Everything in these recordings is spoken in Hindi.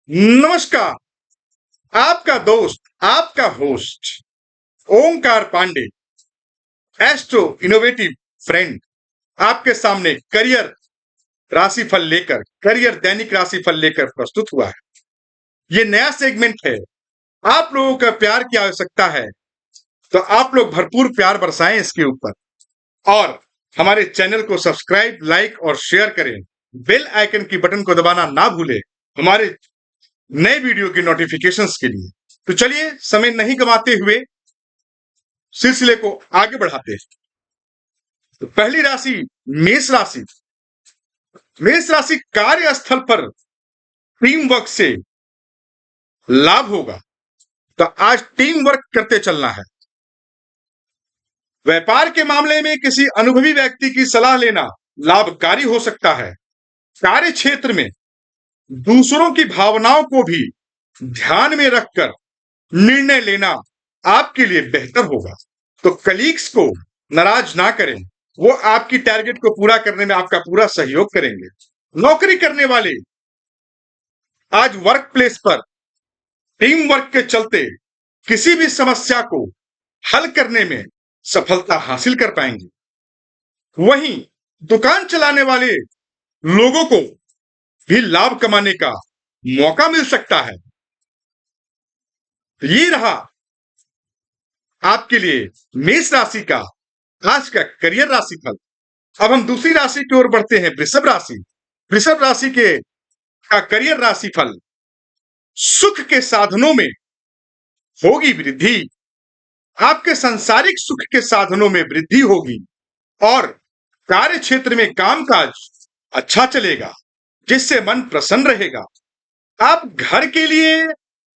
नमस्कार। आपका दोस्त, आपका host Omkar Pandey, astro innovative friend, आपके सामने करियर दैनिक राशिफल लेकर प्रस्तुत हुआ है। ये नया सेगमेंट है। आप लोगों का प्यार की आवश्यकता है, तो आप लोग भरपूर प्यार बरसाएं इसके ऊपर और हमारे चैनल को सब्सक्राइब, लाइक और शेयर करें। बेल आइकन की बटन को दबाना ना भूलें हमारे नए वीडियो की नोटिफिकेशंस के लिए। तो चलिए समय नहीं गंवाते हुए सिलसिले को आगे बढ़ाते हैं। तो पहली राशि मेष राशि। मेष राशि कार्यस्थल पर टीम वर्क से लाभ होगा, तो आज टीम वर्क करते चलना है। व्यापार के मामले में किसी अनुभवी व्यक्ति की सलाह लेना लाभकारी हो सकता है। कार्य क्षेत्र में दूसरों की भावनाओं को भी ध्यान में रखकर निर्णय लेना आपके लिए बेहतर होगा। तो कलीग्स को नाराज ना करें, वो आपकी टारगेट को पूरा करने में आपका पूरा सहयोग करेंगे। नौकरी करने वाले आज वर्क प्लेस पर टीम वर्क के चलते किसी भी समस्या को हल करने में सफलता हासिल कर पाएंगे। वहीं दुकान चलाने वाले लोगों को भी लाभ कमाने का मौका मिल सकता है। तो ये रहा आपके लिए मेष राशि का आज का करियर राशिफल। अब हम दूसरी राशि की ओर बढ़ते हैं, वृषभ राशि। वृषभ राशि के का करियर राशिफल। सुख के साधनों में होगी वृद्धि। आपके सांसारिक सुख के साधनों में वृद्धि होगी और कार्य क्षेत्र में कामकाज अच्छा चलेगा, जिससे मन प्रसन्न रहेगा। आप घर के लिए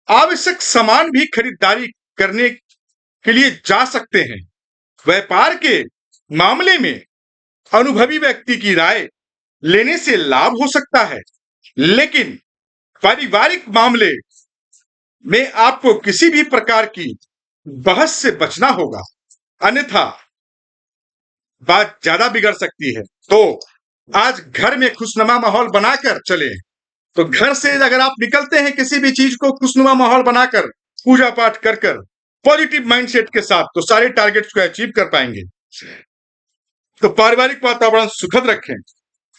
आवश्यक सामान भी खरीदारी करने के लिए जा सकते हैं। व्यापार के मामले में अनुभवी व्यक्ति की राय लेने से लाभ हो सकता है, लेकिन पारिवारिक मामले में आपको किसी भी प्रकार की बहस से बचना होगा, अन्यथा बात ज्यादा बिगड़ सकती है। तो आज घर में खुशनुमा माहौल बनाकर चले। तो घर से अगर आप निकलते हैं किसी भी चीज को खुशनुमा माहौल बनाकर, पूजा पाठ कर कर, पॉजिटिव माइंडसेट के साथ, तो सारे टारगेट्स को अचीव कर पाएंगे। तो पारिवारिक वातावरण सुखद रखें।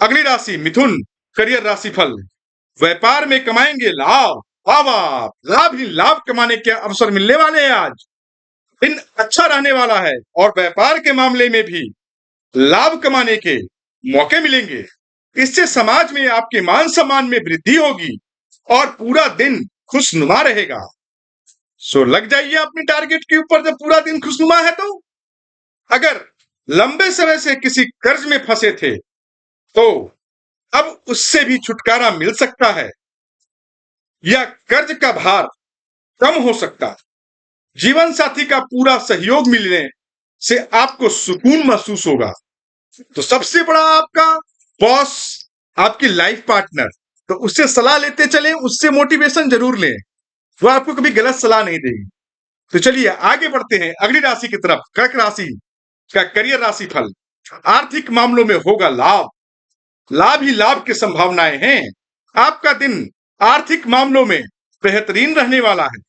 अगली राशि मिथुन, करियर राशिफल। व्यापार में कमाएंगे लाभ। लाभ ही लाभ कमाने के अवसर मिलने वाले हैं। आज दिन अच्छा रहने वाला है और व्यापार के मामले में भी लाभ कमाने के मौके मिलेंगे। इससे समाज में आपके मान सम्मान में वृद्धि होगी और पूरा दिन खुशनुमा रहेगा। सो लग जाइए अपने टारगेट के ऊपर। जब पूरा दिन खुशनुमा है, तो अगर लंबे समय से किसी कर्ज में फंसे थे, तो अब उससे भी छुटकारा मिल सकता है या कर्ज का भार कम हो सकता है। जीवन साथी का पूरा सहयोग मिलने से आपको सुकून महसूस होगा। तो सबसे बड़ा आपका बॉस, आपकी लाइफ पार्टनर, तो उससे सलाह लेते चले, उससे मोटिवेशन जरूर लें, वो आपको कभी गलत सलाह नहीं देगी। तो चलिए आगे बढ़ते हैं अगली राशि की तरफ, कर्क राशि का करियर राशिफल। आर्थिक मामलों में होगा लाभ। लाभ ही लाभ की संभावनाएं हैं। आपका दिन आर्थिक मामलों में बेहतरीन रहने वाला है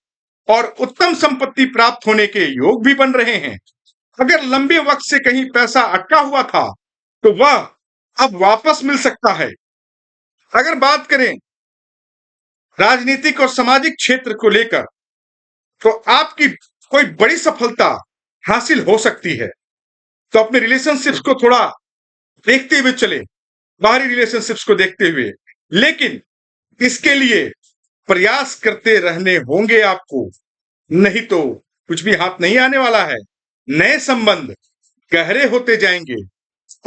और उत्तम संपत्ति प्राप्त होने के योग भी बन रहे हैं। अगर लंबे वक्त से कहीं पैसा अटका हुआ था, तो वह अब वापस मिल सकता है। अगर बात करें राजनीतिक और सामाजिक क्षेत्र को लेकर, तो आपकी कोई बड़ी सफलता हासिल हो सकती है। तो अपने रिलेशनशिप्स को थोड़ा देखते हुए चले, बाहरी रिलेशनशिप्स को देखते हुए, लेकिन इसके लिए प्रयास करते रहने होंगे आपको, नहीं तो कुछ भी हाथ नहीं आने वाला है। नए संबंध गहरे होते जाएंगे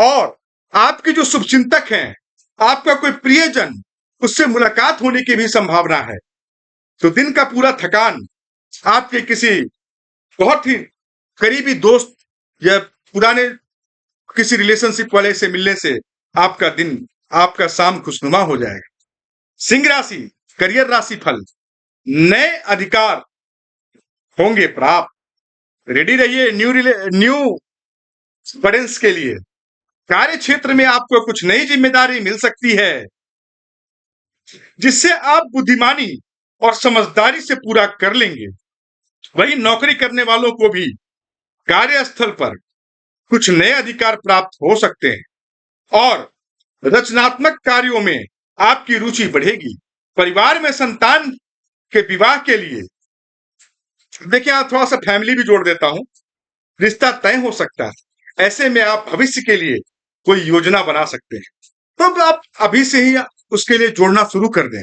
और आपके जो शुभचिंतक हैं, आपका कोई प्रियजन, उससे मुलाकात होने की भी संभावना है। तो दिन का पूरा थकान आपके किसी बहुत ही करीबी दोस्त या पुराने किसी रिलेशनशिप वाले से मिलने से आपका दिन, आपका शाम खुशनुमा हो जाएगा। सिंह राशि, करियर राशिफल। नए अधिकार होंगे प्राप्त। रेडी रहिए न्यू एक्सपीरियंस के लिए। कार्य क्षेत्र में आपको कुछ नई जिम्मेदारी मिल सकती है। जिससे आप बुद्धिमानी और समझदारी से पूरा कर लेंगे। वही नौकरी करने वालों को भी कार्यस्थल पर कुछ नए अधिकार प्राप्त हो सकते हैं और रचनात्मक कार्यों में आपकी रुचि बढ़ेगी। परिवार में संतान के विवाह के लिए देखिए, आप थोड़ा सा फैमिली भी जोड़ देता हूं, रिश्ता तय हो सकता है। ऐसे में आप भविष्य के लिए कोई योजना बना सकते हैं, तो अब आप अभी से ही उसके लिए जोड़ना शुरू कर दें।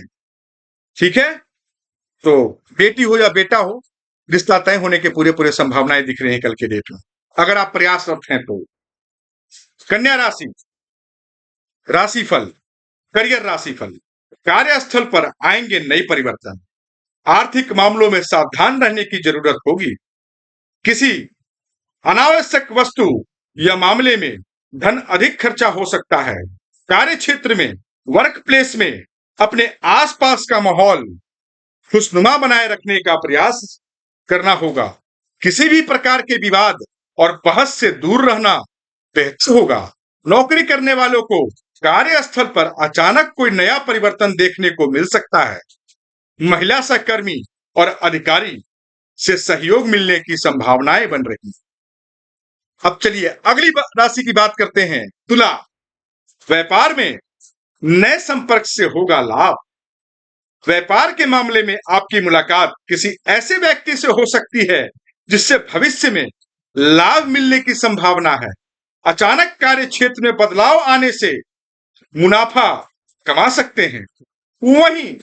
ठीक है, तो बेटी हो या बेटा हो, रिश्ता तय होने के पूरे पूरे संभावनाएं दिख रही हैं कल के डेट में, अगर आप प्रयासरत हैं तो। कन्या राशि, राशिफल, करियर राशिफल। कार्यस्थल पर आएंगे नए परिवर्तन। आर्थिक मामलों में सावधान रहने की जरूरत होगी। किसी अनावश्यक वस्तु या मामले में धन अधिक खर्चा हो सकता है। कार्य क्षेत्र में, वर्क प्लेस में अपने आसपास का माहौल खुशनुमा बनाए रखने का प्रयास करना होगा। किसी भी प्रकार के विवाद और बहस से दूर रहना बेहतर होगा। नौकरी करने वालों को कार्यस्थल पर अचानक कोई नया परिवर्तन देखने को मिल सकता है। महिला सहकर्मी और अधिकारी से सहयोग मिलने की संभावनाएं बन रही। अब चलिए अगली राशि की बात करते हैं, तुला। व्यापार में नए संपर्क से होगा लाभ। व्यापार के मामले में आपकी मुलाकात किसी ऐसे व्यक्ति से हो सकती है जिससे भविष्य में लाभ मिलने की संभावना है। अचानक कार्य क्षेत्र में बदलाव आने से मुनाफा कमा सकते हैं। वहीं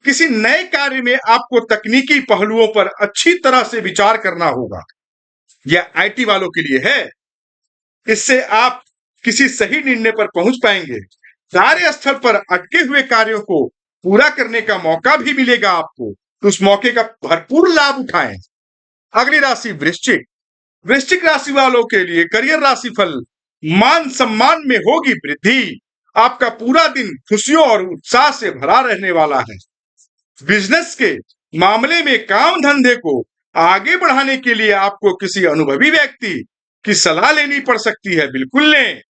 किसी नए कार्य में आपको तकनीकी पहलुओं पर अच्छी तरह से विचार करना होगा। यह आईटी वालों के लिए है। इससे आप किसी सही निर्णय पर पहुंच पाएंगे। कार्यस्थल पर अटके हुए कार्यों को पूरा करने का मौका भी मिलेगा आपको, तो उस मौके का भरपूर लाभ उठाएं। अगली राशि वृश्चिक। वृश्चिक राशि वालों के लिए करियर राशिफल, मान सम्मान में होगी वृद्धि। आपका पूरा दिन खुशियों और उत्साह से भरा रहने वाला है। बिजनेस के मामले में काम धंधे को आगे बढ़ाने के लिए आपको किसी अनुभवी व्यक्ति की सलाह लेनी पड़ सकती है। बिल्कुल लें।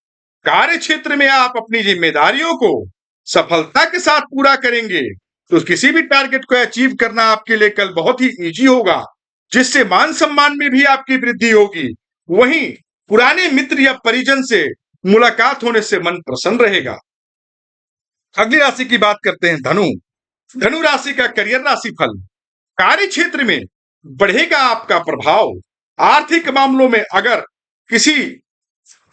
कार्य क्षेत्र में आप अपनी जिम्मेदारियों को सफलता के साथ पूरा करेंगे, तो किसी भी टारगेट को अचीव करना आपके लिए कल बहुत ही इजी होगा, जिससे मान सम्मान में भी आपकी वृद्धि होगी। वहीं पुराने मित्र या परिजन से मुलाकात होने से मन प्रसन्न रहेगा। अगली राशि की बात करते हैं, धनु। धनु राशि का करियर राशिफल। कार्य क्षेत्र में बढ़ेगा आपका प्रभाव। आर्थिक मामलों में अगर किसी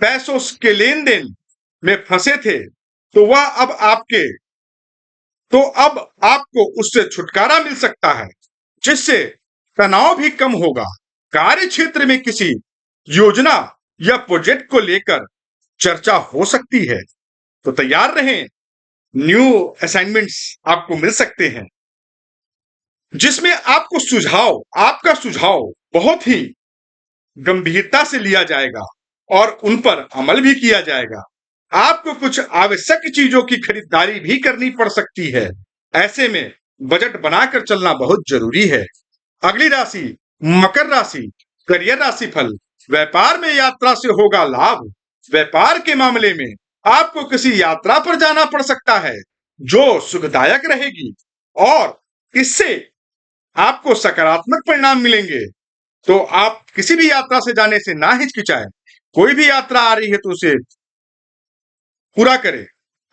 पैसों के लेन देन में फंसे थे तो अब आपको उससे छुटकारा मिल सकता है, जिससे तनाव भी कम होगा। कार्य क्षेत्र में किसी योजना या प्रोजेक्ट को लेकर चर्चा हो सकती है, तो तैयार रहें। न्यू असाइनमेंट्स आपको मिल सकते हैं, जिसमें आपका सुझाव बहुत ही गंभीरता से लिया जाएगा और उन पर अमल भी किया जाएगा। आपको कुछ आवश्यक चीजों की खरीदारी भी करनी पड़ सकती है। ऐसे में बजट बनाकर चलना बहुत जरूरी है। अगली राशि मकर राशि, करियर राशिफल। व्यापार में यात्रा से होगा लाभ। व्यापार के मामले में आपको किसी यात्रा पर जाना पड़ सकता है जो सुखदायक रहेगी और इससे आपको सकारात्मक परिणाम मिलेंगे। तो आप किसी भी यात्रा से जाने से ना हिचकिचाएं। कोई भी यात्रा आ रही है तो उसे पूरा करें।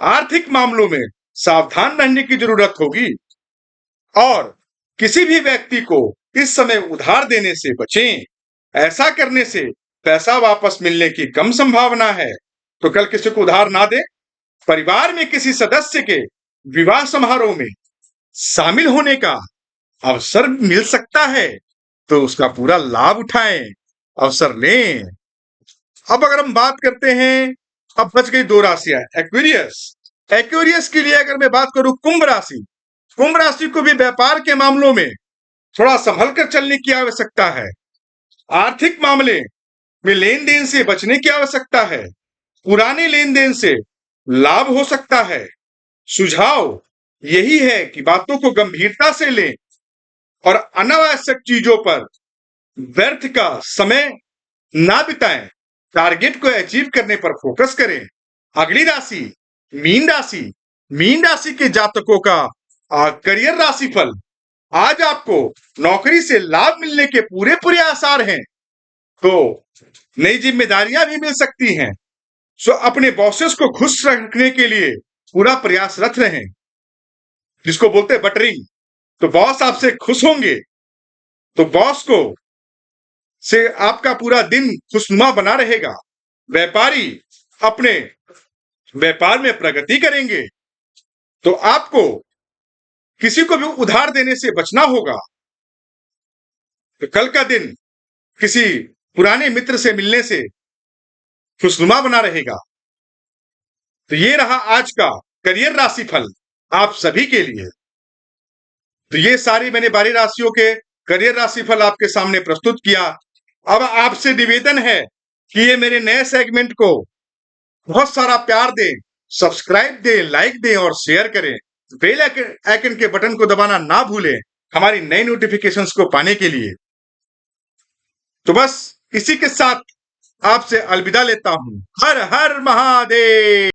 आर्थिक मामलों में सावधान रहने की जरूरत होगी और किसी भी व्यक्ति को इस समय उधार देने से बचें। ऐसा करने से पैसा वापस मिलने की कम संभावना है, तो कल किसी को उधार ना दें। परिवार में किसी सदस्य के विवाह समारोह में शामिल होने का अवसर मिल सकता है, तो उसका पूरा लाभ उठाएं, अवसर लें। अब अगर हम बात करते हैं, अब बच गई दो राशियां, एक्वेरियस। एक्वेरियस के लिए अगर मैं बात करूं, कुंभ राशि। कुंभ राशि को भी व्यापार के मामलों में थोड़ा संभल कर चलने की आवश्यकता है। आर्थिक मामले में लेन देन से बचने की आवश्यकता है। पुराने लेन देन से लाभ हो सकता है। सुझाव यही है कि बातों को गंभीरता से लें और अनावश्यक चीजों पर व्यर्थ का समय ना बिताएं। टारगेट को अचीव करने पर फोकस करें। अगली राशि मीन राशि। मीन राशि के जातकों का करियर राशिफल। आज आपको नौकरी से लाभ मिलने के पूरे पूरे आसार हैं। तो नई जिम्मेदारियां भी मिल सकती हैं। सो अपने बॉसेस को खुश रखने के लिए पूरा प्रयासरत रहें, जिसको बोलते हैं बटरिंग। तो बॉस आपसे खुश होंगे तो बॉस को से आपका पूरा दिन खुशनुमा बना रहेगा। व्यापारी अपने व्यापार में प्रगति करेंगे। तो आपको किसी को भी उधार देने से बचना होगा। तो कल का दिन किसी पुराने मित्र से मिलने से खुशनुमा बना रहेगा। तो ये रहा आज का करियर राशिफल आप सभी के लिए। तो ये सारी मैंने 12 राशियों के करियर राशिफल आपके सामने प्रस्तुत किया। अब आपसे निवेदन है कि ये मेरे नए सेगमेंट को बहुत सारा प्यार दें, सब्सक्राइब दें, लाइक दें और शेयर करें। बेल आइकन के बटन को दबाना ना भूलें हमारी नई नोटिफिकेशंस को पाने के लिए। तो बस इसी के साथ आपसे अलविदा लेता हूं। हर हर महादेव।